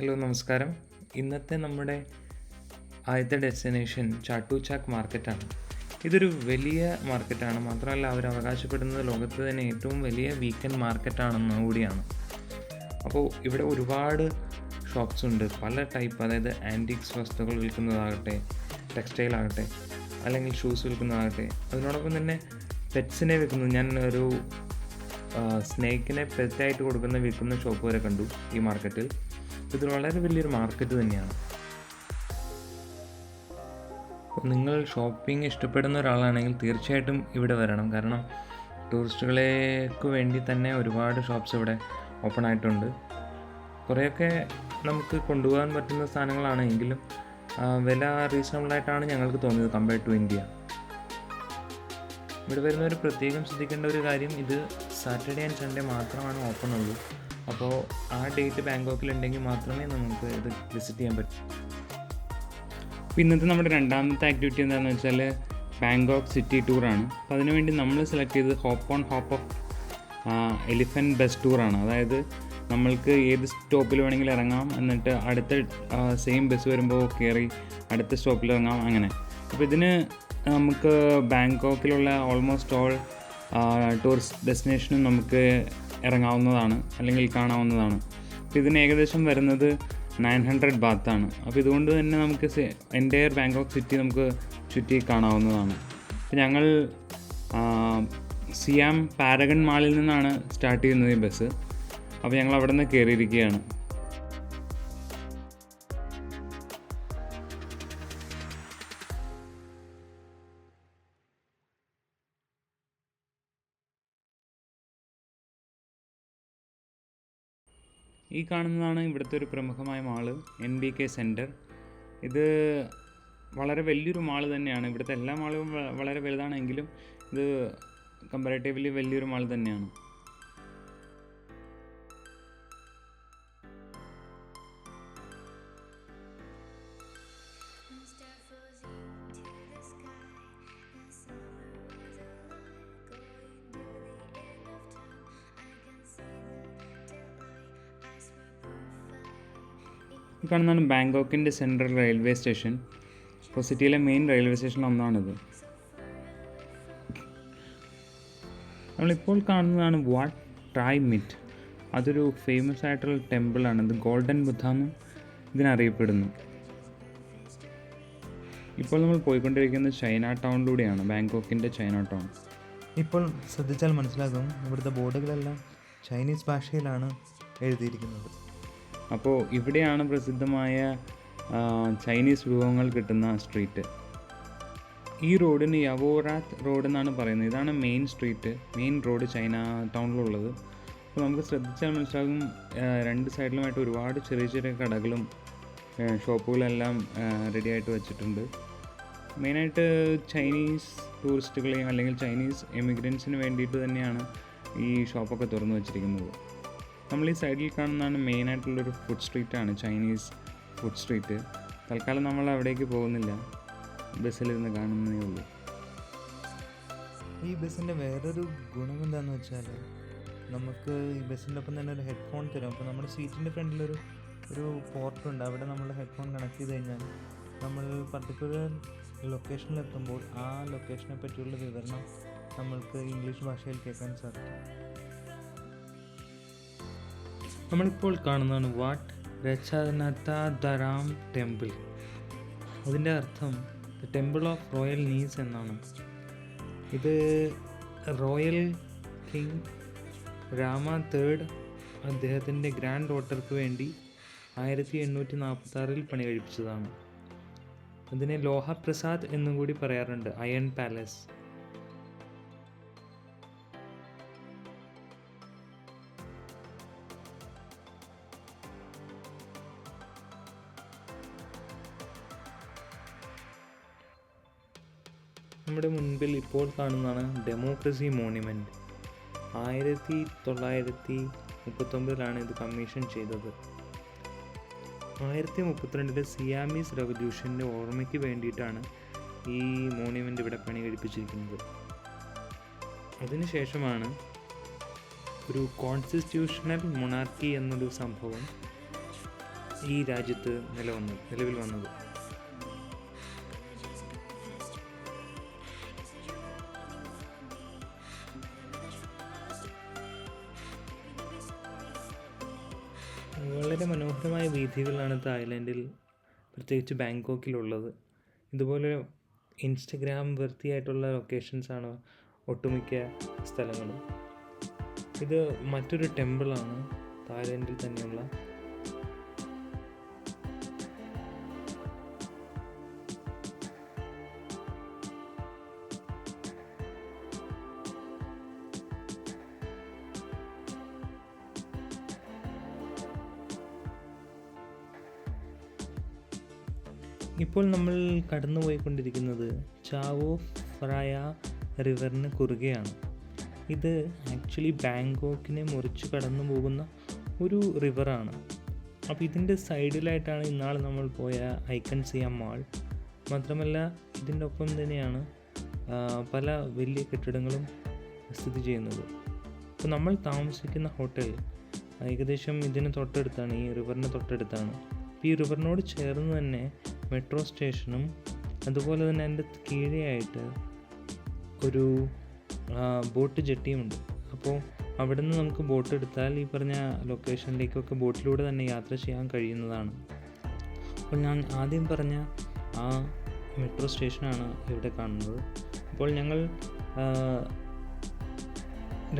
Hello നമസ്കാരം. ഇന്നത്തെ നമ്മുടെ ആദ്യത്തെ ഡെസ്റ്റിനേഷൻ ചാട്ടുചാക്ക് മാർക്കറ്റാണ്. ഇതൊരു വലിയ മാർക്കറ്റാണ്. മാത്രമല്ല അവർ അവകാശപ്പെടുന്നത് ലോകത്ത് തന്നെ ഏറ്റവും വലിയ വീക്കെൻഡ് മാർക്കറ്റാണെന്ന് കൂടിയാണ്. അപ്പോൾ ഇവിടെ ഒരുപാട് ഷോപ്സ് ഉണ്ട്, പല ടൈപ്പ്. അതായത് ആൻറ്റിക്സ് വസ്തുക്കൾ വിൽക്കുന്നതാകട്ടെ, ടെക്സ്റ്റൈൽ ആകട്ടെ, അല്ലെങ്കിൽ ഷൂസ് വിൽക്കുന്നതാകട്ടെ. അതിനോടൊപ്പം തന്നെ പെറ്റ്സിനെ വിൽക്കുന്നത്, ഞാൻ ഒരു സ്നേക്കിനെ പെറ്റായിട്ട് വിൽക്കുന്ന ഷോപ്പ് വരെ കണ്ടു ഈ മാർക്കറ്റിൽ. ഇത് വളരെ വലിയൊരു മാർക്കറ്റ് തന്നെയാണ്. നിങ്ങൾ ഷോപ്പിംഗ് ഇഷ്ടപ്പെടുന്ന ഒരാളാണെങ്കിൽ തീർച്ചയായിട്ടും ഇവിടെ വരണം. കാരണം ടൂറിസ്റ്റുകൾക്ക് വേണ്ടി തന്നെ ഒരുപാട് ഷോപ്സ് ഇവിടെ ഓപ്പൺ ആയിട്ടുണ്ട്. കുറേയൊക്കെ നമുക്ക് കൊണ്ടുപോകാൻ പറ്റുന്ന സാധനങ്ങളാണ്, എങ്കിലും വില റീസണബിളായിട്ടാണ് ഞങ്ങൾക്ക് തോന്നിയത് കമ്പയർഡ് ടു ഇന്ത്യ. ഇവിടെ വരുന്നവർ പ്രത്യേകം ശ്രദ്ധിക്കേണ്ട ഒരു കാര്യം, ഇത് സാറ്റർഡേ ആൻഡ് സൺഡേ മാത്രമാണ് ഓപ്പൺ ഉള്ളൂ. അപ്പോൾ ആ ഡേറ്റ് ബാങ്കോക്കിലുണ്ടെങ്കിൽ മാത്രമേ നമുക്ക് ഇത് വിസിറ്റ് ചെയ്യാൻ പറ്റൂ. അപ്പോൾ ഇന്നത്തെ നമ്മുടെ രണ്ടാമത്തെ ആക്ടിവിറ്റി എന്താണെന്ന് വെച്ചാൽ ബാങ്കോക്ക് സിറ്റി ടൂറാണ്. അപ്പോൾ അതിനുവേണ്ടി നമ്മൾ സെലക്ട് ചെയ്തത് ഹോപ്പ് ഓഫ് എലിഫൻറ്റ് ബസ് ടൂറാണ്. അതായത് നമ്മൾക്ക് ഏത് സ്റ്റോപ്പിൽ വേണമെങ്കിലും ഇറങ്ങാം, എന്നിട്ട് അടുത്ത സെയിം ബസ് വരുമ്പോൾ കയറി അടുത്ത സ്റ്റോപ്പിൽ ഇറങ്ങാം, അങ്ങനെ. അപ്പോൾ ഇതിന് നമുക്ക് ബാങ്കോക്കിലുള്ള ഓൾമോസ്റ്റ് ഓൾ ടൂറിസ്റ്റ് ഡെസ്റ്റിനേഷനും നമുക്ക് ഇറങ്ങാവുന്നതാണ്, അല്ലെങ്കിൽ കാണാവുന്നതാണ്. അപ്പോൾ ഇതിന് ഏകദേശം വരുന്നത് 900 ബാത്താണ്. അപ്പോൾ ഇതുകൊണ്ട് തന്നെ നമുക്ക് എൻ്റയർ ബാങ്കോക്ക് സിറ്റി നമുക്ക് ചുറ്റി കാണാവുന്നതാണ്. അപ്പോൾ ഞങ്ങൾ സിയാം പാരഗൺ മാളിൽ നിന്നാണ് സ്റ്റാർട്ട് ചെയ്യുന്നത് ഈ ബസ്. അപ്പോൾ ഞങ്ങൾ അവിടെ നിന്ന് കയറിയിരിക്കുകയാണ്. ഈ കാണുന്നതാണ് ഇവിടുത്തെ ഒരു പ്രമുഖമായ മാള്, NBK സെൻറ്റർ. ഇത് വളരെ വലിയൊരു മാള് തന്നെയാണ്. ഇവിടുത്തെ എല്ലാ മാളും വളരെ വലുതാണെങ്കിലും ഇത് കമ്പാരിറ്റീവ്ലി വലിയൊരു മാൾ തന്നെയാണ്. ഈ കാണുന്നതാണ് ബാങ്കോക്കിൻ്റെ സെൻട്രൽ റെയിൽവേ സ്റ്റേഷൻ. ഇപ്പോൾ സിറ്റിയിലെ മെയിൻ റെയിൽവേ സ്റ്റേഷൻ ഒന്നാണിത്. നമ്മളിപ്പോൾ കാണുന്നതാണ് വാട്ട് ട്രായ് മിറ്റ്. അതൊരു ഫേമസ് ആയിട്ടുള്ള ടെമ്പിളാണ്. ഇത് ഗോൾഡൻ ബുദ്ധ എന്നും ഇതിനറിയപ്പെടുന്നു. ഇപ്പോൾ നമ്മൾ പോയിക്കൊണ്ടിരിക്കുന്നത് ചൈന ടൗണിലൂടെയാണ്, ബാങ്കോക്കിൻ്റെ ചൈന ടൗൺ. ഇപ്പോൾ ശ്രദ്ധിച്ചാൽ മനസ്സിലാകും, ഇവിടുത്തെ ബോർഡുകളെല്ലാം ചൈനീസ് ഭാഷയിലാണ് എഴുതിയിരിക്കുന്നത്. അപ്പോൾ ഇവിടെയാണ് പ്രസിദ്ധമായ ചൈനീസ് വിഭവങ്ങൾ കിട്ടുന്ന സ്ട്രീറ്റ്. ഈ റോഡിന് യവോറാത്ത് റോഡ് എന്നാണ് പറയുന്നത്. ഇതാണ് main street, main road China ടൗണിലുള്ളത്. അപ്പോൾ നമുക്ക് ശ്രദ്ധിച്ചാൽ മനസ്സിലാകും, രണ്ട് സൈഡിലുമായിട്ട് ഒരുപാട് ചെറിയ ചെറിയ കടകളും ഷോപ്പുകളെല്ലാം റെഡിയായിട്ട് വെച്ചിട്ടുണ്ട്. മെയിനായിട്ട് ചൈനീസ് ടൂറിസ്റ്റുകളെയും അല്ലെങ്കിൽ ചൈനീസ് എമിഗ്രൻസിന് വേണ്ടിയിട്ട് തന്നെയാണ് ഈ ഷോപ്പൊക്കെ തുറന്നു വെച്ചിരിക്കുന്നത്. നമ്മൾ ഈ സൈഡിൽ കാണുന്നതാണ് മെയിനായിട്ടുള്ളൊരു ഫുഡ് സ്ട്രീറ്റാണ്, ചൈനീസ് ഫുഡ് സ്ട്രീറ്റ്. തൽക്കാലം നമ്മൾ അവിടേക്ക് പോകുന്നില്ല, ബസ്സിലിരുന്ന് കാണുന്നതേ ഉള്ളൂ. ഈ ബസ്സിൻ്റെ വേറൊരു ഗുണം എന്താണെന്ന് വെച്ചാൽ, നമുക്ക് ഈ ബസ്സിൻ്റെ ഒപ്പം തന്നെ ഒരു ഹെഡ്ഫോൺ തരും. അപ്പോൾ നമ്മുടെ സീറ്റിൻ്റെ ഫ്രണ്ടിലൊരു പോർട്ടുണ്ട്. അവിടെ നമ്മൾ ഹെഡ്ഫോൺ കണക്ട് ചെയ്ത് കഴിഞ്ഞാൽ നമ്മൾ പർട്ടിക്കുലർ ലൊക്കേഷനിലെത്തുമ്പോൾ ആ ലൊക്കേഷനെ പറ്റിയുള്ള വിവരണം നമ്മൾക്ക് ഇംഗ്ലീഷ് ഭാഷയിൽ കേൾക്കാൻ സാധിക്കും. നമ്മളിപ്പോൾ കാണുന്നതാണ് വാട്ട് രചനതാധരാം ടെമ്പിൾ. അതിൻ്റെ അർത്ഥം ദ ടെമ്പിൾ ഓഫ് റോയൽ നീസ് എന്നാണ്. ഇത് റോയൽ കിങ് രാമ III അദ്ദേഹത്തിൻ്റെ ഗ്രാൻഡ് ഡോട്ടർക്ക് വേണ്ടി 1846 പണി കഴിപ്പിച്ചതാണ്. അതിനെ ലോഹ പ്രസാദ് എന്നും കൂടി പറയാറുണ്ട്, അയൺ പാലസ്. നമ്മുടെ മുൻപിൽ ഇപ്പോൾ കാണുന്നതാണ് ഡെമോക്രസി മോണ്യുമെൻറ്റ്. 1939 ഇത് കമ്മീഷൻ ചെയ്തത്. 1932 സിയാമീസ് റവല്യൂഷൻ്റെ ഓർമ്മയ്ക്ക് വേണ്ടിയിട്ടാണ് ഈ മോണ്യുമെൻ്റ് ഇവിടെ പണി കഴിപ്പിച്ചിരിക്കുന്നത്. അതിനുശേഷമാണ് ഒരു കോൺസ്റ്റിറ്റ്യൂഷണൽ മൊണാർക്കി എന്നൊരു സംഭവം ഈ രാജ്യത്ത് നിലവിൽ വന്നത്. വളരെ മനോഹരമായ വീഥികളാണ് തായ്ലാൻഡിൽ, പ്രത്യേകിച്ച് ബാങ്കോക്കിലുള്ളത്. ഇതുപോലെ ഇൻസ്റ്റഗ്രാം വൃത്തിയായിട്ടുള്ള ലൊക്കേഷൻസാണ് ഒട്ടുമിക്ക സ്ഥലങ്ങളും. ഇത് മറ്റൊരു ടെമ്പിളാണ് തായ്ലാൻഡിൽ തന്നെയുള്ള. ഇപ്പോൾ നമ്മൾ കടന്നുപോയിക്കൊണ്ടിരിക്കുന്നത് ചാവോ ഫ്രായ റിവറിന് കുറുകെയാണ്. ഇത് ആക്ച്വലി ബാങ്കോക്കിനെ മുറിച്ച് കടന്നു പോകുന്ന ഒരു റിവറാണ്. അപ്പോൾ ഇതിൻ്റെ സൈഡിലായിട്ടാണ് ഇന്നാൾ നമ്മൾ പോയ ഐക്കൺ സിയാം മാൾ. മാത്രമല്ല ഇതിൻ്റെ ഒപ്പം തന്നെയാണ് പല വലിയ കെട്ടിടങ്ങളും സ്ഥിതി ചെയ്യുന്നത്. അപ്പോൾ നമ്മൾ താമസിക്കുന്ന ഹോട്ടൽ ഏകദേശം ഇതിന് തൊട്ടടുത്താണ്, ഈ റിവറിന് തൊട്ടടുത്താണ്. ഈ റിവറിനോട് ചേർന്ന് തന്നെ മെട്രോ സ്റ്റേഷനും അതുപോലെ തന്നെ അതിൻ്റെ കീഴെയായിട്ട് ഒരു ബോട്ട് ജെട്ടിയുമുണ്ട്. അപ്പോൾ അവിടെ നിന്ന് നമുക്ക് ബോട്ട് എടുത്താൽ ഈ പറഞ്ഞ ലൊക്കേഷനിലേക്കൊക്കെ ബോട്ടിലൂടെ തന്നെ യാത്ര ചെയ്യാൻ കഴിയുന്നതാണ്. അപ്പോൾ ഞാൻ ആദ്യം പറഞ്ഞ ആ മെട്രോ സ്റ്റേഷനാണ് ഇവിടെ കാണുന്നത്. അപ്പോൾ ഞങ്ങൾ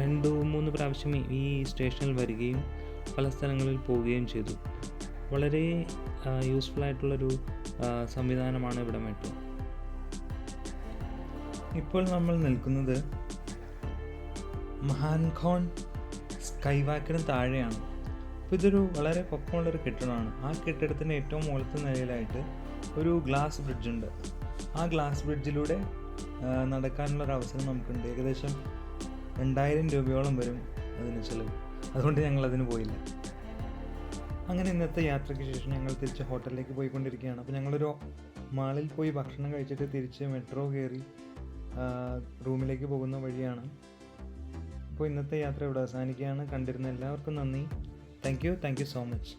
2-3 പ്രാവശ്യം ഈ സ്റ്റേഷനിൽ വരികയും പല സ്ഥലങ്ങളിൽ പോവുകയും ചെയ്തു. വളരെ യൂസ്ഫുൾ ആയിട്ടുള്ളൊരു സംവിധാനമാണ് ഇവിടെ മെട്രോ. ഇപ്പോൾ നമ്മൾ നിൽക്കുന്നത് മഹാൻഖോൺ സ്കൈ വാക്കിന് താഴെയാണ്. അപ്പോൾ ഇതൊരു വളരെ പൊക്കമുള്ളൊരു കെട്ടിടമാണ്. ആ കെട്ടിടത്തിൻ്റെ ഏറ്റവും മുകളിലത്തെ നിലയിലായിട്ട് ഒരു ഗ്ലാസ് ബ്രിഡ്ജുണ്ട്. ആ ഗ്ലാസ് ബ്രിഡ്ജിലൂടെ നടക്കാനുള്ളൊരു അവസരം നമുക്കുണ്ട്. ഏകദേശം 2000 രൂപയോളം വരും അതിന് ചിലവ്. അതുകൊണ്ട് ഞങ്ങളതിന് പോയില്ല. അങ്ങനെ ഇന്നത്തെ യാത്രയ്ക്ക് ശേഷം ഞങ്ങൾ തിരിച്ച് ഹോട്ടലിലേക്ക് പോയിക്കൊണ്ടിരിക്കുകയാണ്. അപ്പോൾ ഞങ്ങളൊരു മാളിൽ പോയി ഭക്ഷണം കഴിച്ചിട്ട് തിരിച്ച് മെട്രോ കയറി റൂമിലേക്ക് പോകുന്ന വഴിയാണ്. അപ്പോൾ ഇന്നത്തെ യാത്ര ഇവിടെ അവസാനിക്കുകയാണ്. കണ്ടിരുന്ന എല്ലാവർക്കും നന്ദി. Thank you so much.